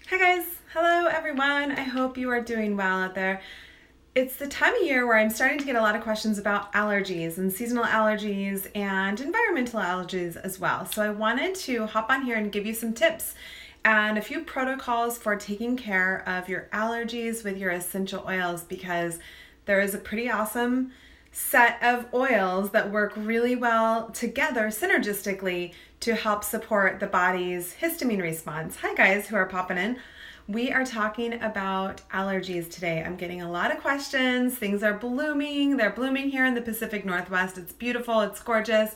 Hi guys, hello everyone. I hope you are doing well out there. It's the time of year where I'm starting to get a lot of questions about allergies and seasonal allergies and environmental allergies as well. So I wanted to hop on here and give you some tips and a few protocols for taking care of your allergies with your essential oils, because there is a pretty awesome set of oils that work really well together synergistically to help support the body's histamine response. Hi guys who are popping in. We are talking about allergies today. I'm getting a lot of questions. Things are blooming. They're blooming here in the Pacific Northwest. It's beautiful. It's gorgeous.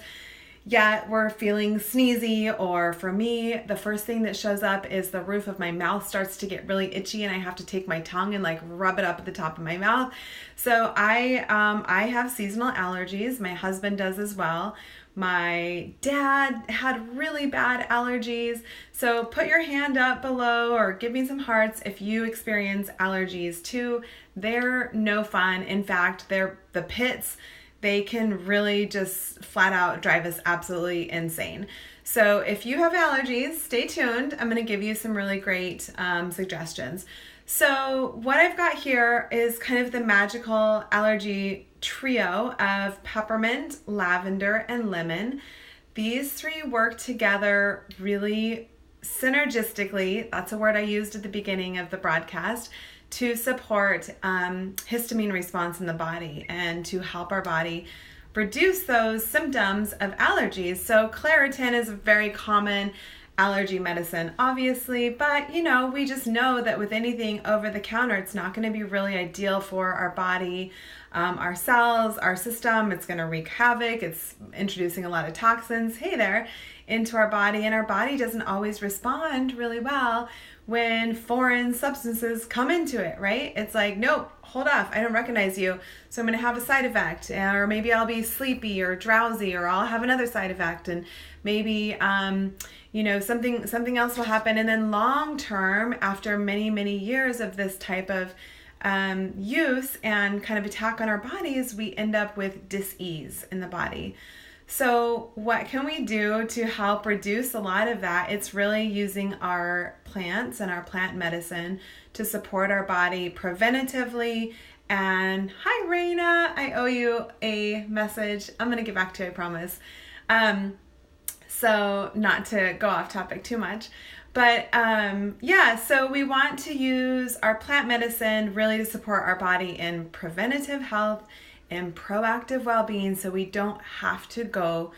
Yet we're feeling sneezy, or for me, the first thing that shows up is the roof of my mouth starts to get really itchy and I have to take my tongue and like rub it up at the top of my mouth. So I have seasonal allergies. My husband does as well. My dad had really bad allergies. So put your hand up below or give me some hearts if you experience allergies too. They're no fun. In fact, they're the pits. They can really just flat out drive us absolutely insane. So if you have allergies, stay tuned. I'm going to give you some really great suggestions. So what I've got here is kind of the magical allergy trio of peppermint, lavender, and lemon. These three work together really synergistically. That's a word I used at the beginning of the broadcast, to support histamine response in the body and to help our body reduce those symptoms of allergies. So Claritin is a very common allergy medicine, obviously, but we just know that with anything over the counter, it's not going to be really ideal for our body, our cells, our system. It's going to wreak havoc. It's introducing a lot of toxins, into our body, and our body doesn't always respond really well when foreign substances come into it, right? It's like, nope, hold off, I don't recognize you, so I'm going to have a side effect, or maybe I'll be sleepy or drowsy, or I'll have another side effect, and maybe something else will happen. And then long term, after many years of this type of use and kind of attack on our bodies, we end up with dis-ease in the body. So what can we do to help reduce a lot of that? It's really using our plants and our plant medicine to support our body preventatively. And hi, Raina, I owe you a message. I'm going to get back to you, I promise. So not to go off topic too much. But so we want to use our plant medicine really to support our body in preventative health and proactive well-being, so we don't have to go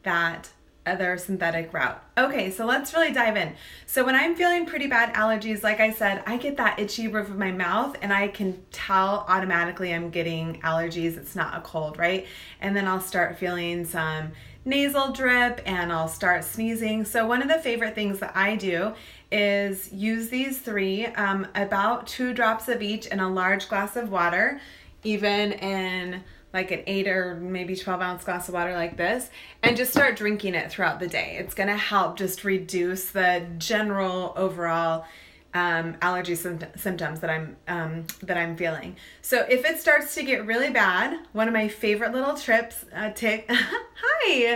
that other synthetic route. Okay, so let's really dive in. So when I'm feeling pretty bad allergies, like I said, I get that itchy roof of my mouth and I can tell automatically I'm getting allergies. It's not a cold, right? And then I'll start feeling some nasal drip and I'll start sneezing. So one of the favorite things that I do is use these three, about 2 drops of each in a large glass of water, even in like an 8 or maybe 12 ounce glass of water like this, and just start drinking it throughout the day. It's going to help just reduce the general overall allergy symptoms that I'm feeling. So if it starts to get really bad, one of my favorite little tips, hi,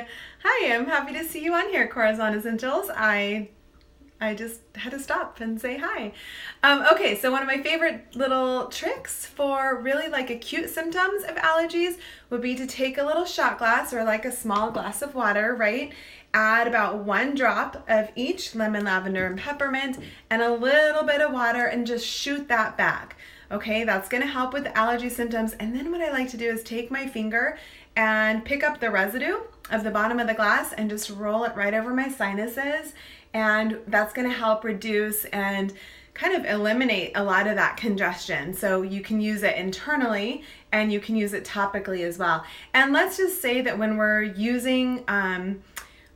I'm happy to see you on here, Corazon Essentials. I just had to stop and say hi. Okay, so one of my favorite little tricks for really like acute symptoms of allergies would be to take a little shot glass or like a small glass of water, right? Add about 1 drop of each lemon, lavender, and peppermint and a little bit of water and just shoot that back. Okay, that's going to help with the allergy symptoms. And then what I like to do is take my finger and pick up the residue of the bottom of the glass and just roll it right over my sinuses. And that's going to help reduce and kind of eliminate a lot of that congestion. So you can use it internally and you can use it topically as well. And let's just say that when we're using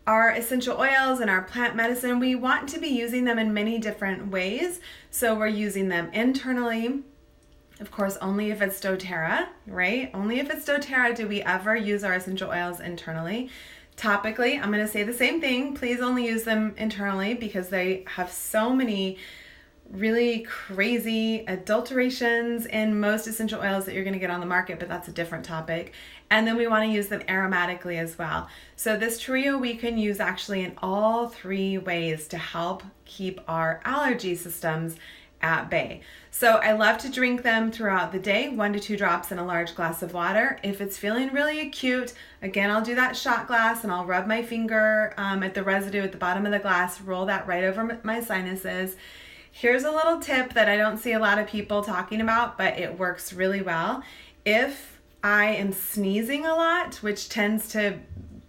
our essential oils and our plant medicine, we want to be using them in many different ways. So we're using them internally, of course, only if it's doTERRA, right? Only if it's doTERRA do we ever use our essential oils internally. Topically, I'm going to say the same thing. Please only use them internally because they have so many really crazy adulterations in most essential oils that you're going to get on the market, but that's a different topic. And then we want to use them aromatically as well. So this trio we can use actually in all three ways to help keep our allergy systems at bay. So I love to drink them throughout the day, 1 to 2 drops in a large glass of water. If it's feeling really acute, again, I'll do that shot glass and I'll rub my finger at the residue at the bottom of the glass, roll that right over my sinuses. Here's a little tip that I don't see a lot of people talking about, but it works really well. If I am sneezing a lot, which tends to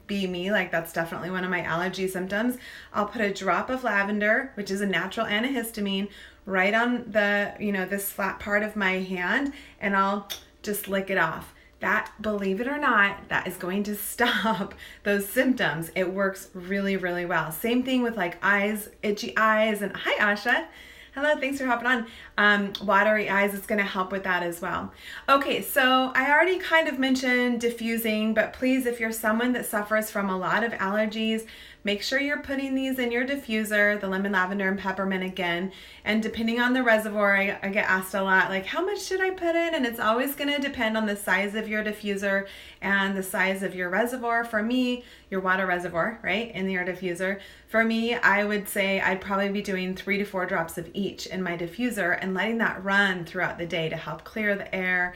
be me, like that's definitely one of my allergy symptoms, I'll put a drop of lavender, which is a natural antihistamine, right on the, this flat part of my hand, and I'll just lick it off. That, believe it or not, that is going to stop those symptoms. It works really, really well. Same thing with like eyes, itchy eyes, and hi Asha. Hello, thanks for hopping on. Watery eyes, it's gonna help with that as well. Okay, so I already kind of mentioned diffusing, but please, if you're someone that suffers from a lot of allergies, make sure you're putting these in your diffuser, the lemon, lavender, and peppermint again. And depending on the reservoir, I get asked a lot, like, how much should I put in? And it's always gonna depend on the size of your diffuser and the size of your reservoir. For me, your water reservoir, right, in your diffuser. For me, I would say I'd probably be doing 3 to 4 drops of each in my diffuser and letting that run throughout the day to help clear the air,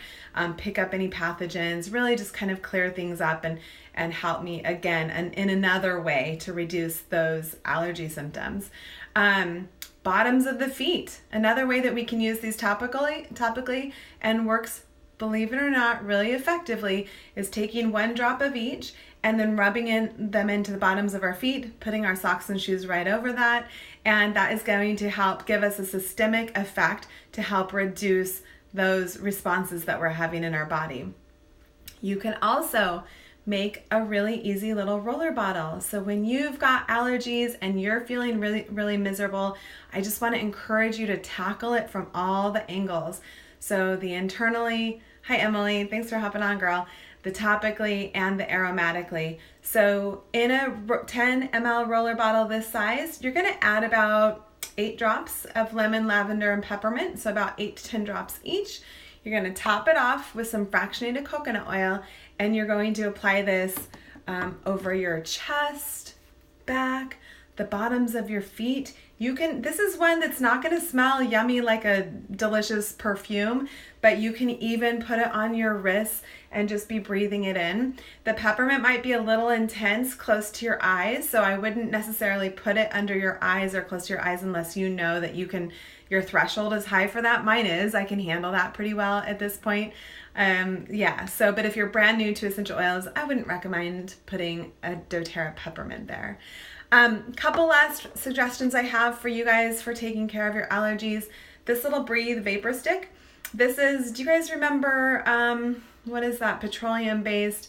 pick up any pathogens, really just kind of clear things up and help me again and in another way to reduce those allergy symptoms. Bottoms of the feet, another way that we can use these topically and works, believe it or not, really effectively, is taking 1 drop of each and then rubbing them into the bottoms of our feet, putting our socks and shoes right over that, and that is going to help give us a systemic effect to help reduce those responses that we're having in our body. You can also make a really easy little roller bottle. So when you've got allergies and you're feeling really, really miserable, I just want to encourage you to tackle it from all the angles. So the internally, hi Emily, thanks for hopping on, girl, the topically and the aromatically. So in a 10 ml roller bottle this size, you're going to add about 8 drops of lemon, lavender, and peppermint, so about 8 to 10 drops each. You're going to top it off with some fractionated coconut oil, and you're going to apply this over your chest, back, the bottoms of your feet. This is one that's not going to smell yummy like a delicious perfume, but you can even put it on your wrists and just be breathing it in. The peppermint might be a little intense close to your eyes, so I wouldn't necessarily put it under your eyes or close to your eyes unless you know that your threshold is high for that. Mine is. I can handle that pretty well at this point. But if you're brand new to essential oils, I wouldn't recommend putting a doTERRA peppermint there. Couple last suggestions I have for you guys for taking care of your allergies. This little Breathe vapor stick. Do you guys remember, what is that petroleum-based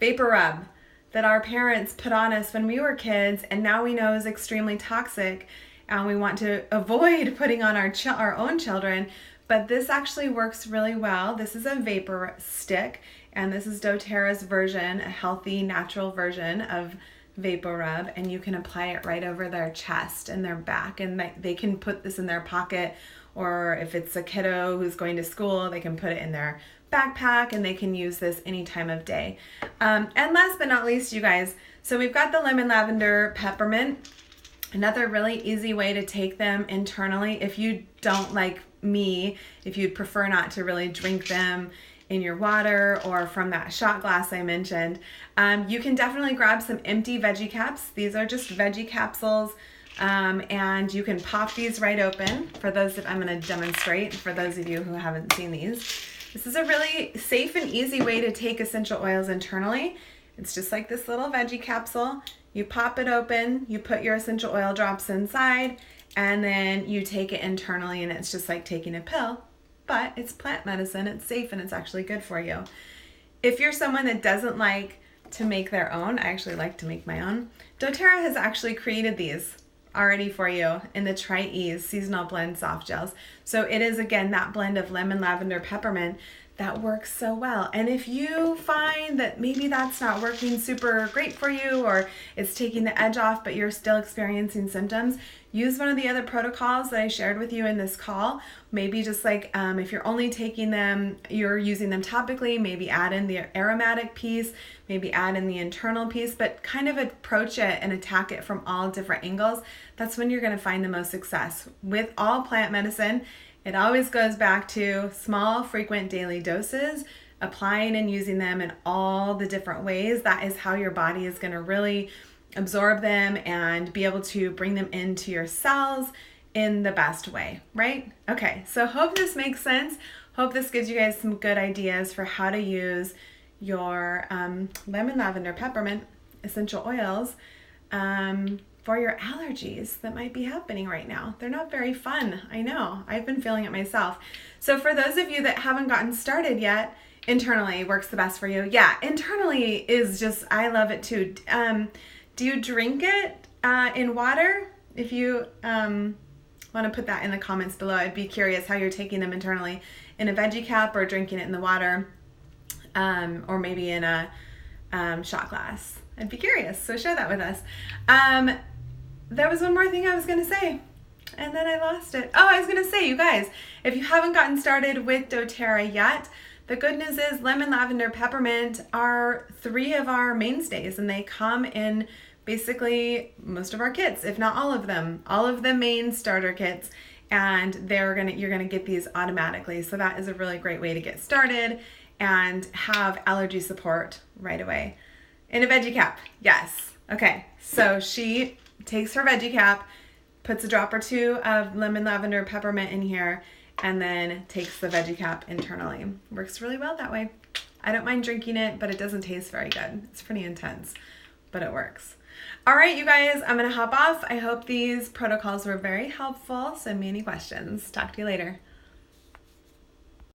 vapor rub that our parents put on us when we were kids and now we know is extremely toxic and we want to avoid putting on our own children? But this actually works really well. This is a vapor stick, and this is doTERRA's version, a healthy, natural version of vapor rub, and you can apply it right over their chest and their back, and they can put this in their pocket, or if it's a kiddo who's going to school, they can put it in their backpack, and they can use this any time of day. And last but not least, you guys, so we've got the lemon, lavender, peppermint. Another really easy way to take them internally, if you don't like me, if you'd prefer not to really drink them in your water or from that shot glass I mentioned, you can definitely grab some empty veggie caps. These are just veggie capsules, and you can pop these right open. For those that I'm going to demonstrate, for those of you who haven't seen these, this is a really safe and easy way to take essential oils internally. It's just like this little veggie capsule. You pop it open, you put your essential oil drops inside, and then you take it internally, and it's just like taking a pill, but it's plant medicine, it's safe, and it's actually good for you. If you're someone that doesn't like to make their own, I actually like to make my own, doTERRA has actually created these already for you in the Try Ease Seasonal Blend Soft Gels. So it is, again, that blend of lemon, lavender, peppermint that works so well. And if you find that maybe that's not working super great for you, or it's taking the edge off, but you're still experiencing symptoms, use one of the other protocols that I shared with you in this call. Maybe just like if you're only taking them, you're using them topically, maybe add in the aromatic piece, maybe add in the internal piece, but kind of approach it and attack it from all different angles. That's when you're going to find the most success. With all plant medicine, it always goes back to small, frequent daily doses, applying and using them in all the different ways. That is how your body is going to really absorb them and be able to bring them into your cells in the best way, right? Okay, so hope this makes sense. Hope this gives you guys some good ideas for how to use your lemon, lavender, peppermint essential oils for your allergies that might be happening right now. They're not very fun. I know. I've been feeling it myself. So for those of you that haven't gotten started yet, internally works the best for you. Yeah, internally is just, I love it too. Do you drink it in water? If you want to put that in the comments below, I'd be curious how you're taking them internally, in a veggie cup or drinking it in the water, or maybe in a shot glass. I'd be curious, so share that with us. There was one more thing I was going to say, and then I lost it. Oh, I was going to say, you guys, if you haven't gotten started with doTERRA yet, the good news is lemon, lavender, peppermint are 3 of our mainstays, and they come in basically most of our kits, if not all of them, all of the main starter kits, and you're gonna get these automatically. So that is a really great way to get started and have allergy support right away. In a veggie cap, yes. Okay, so she takes her veggie cap, puts a drop or 2 of lemon, lavender, peppermint in here, and then takes the veggie cap internally. Works really well that way. I don't mind drinking it, but it doesn't taste very good. It's pretty intense, but it works. All right, you guys, I'm gonna hop off. I hope these protocols were very helpful. Send me any questions. Talk to you later.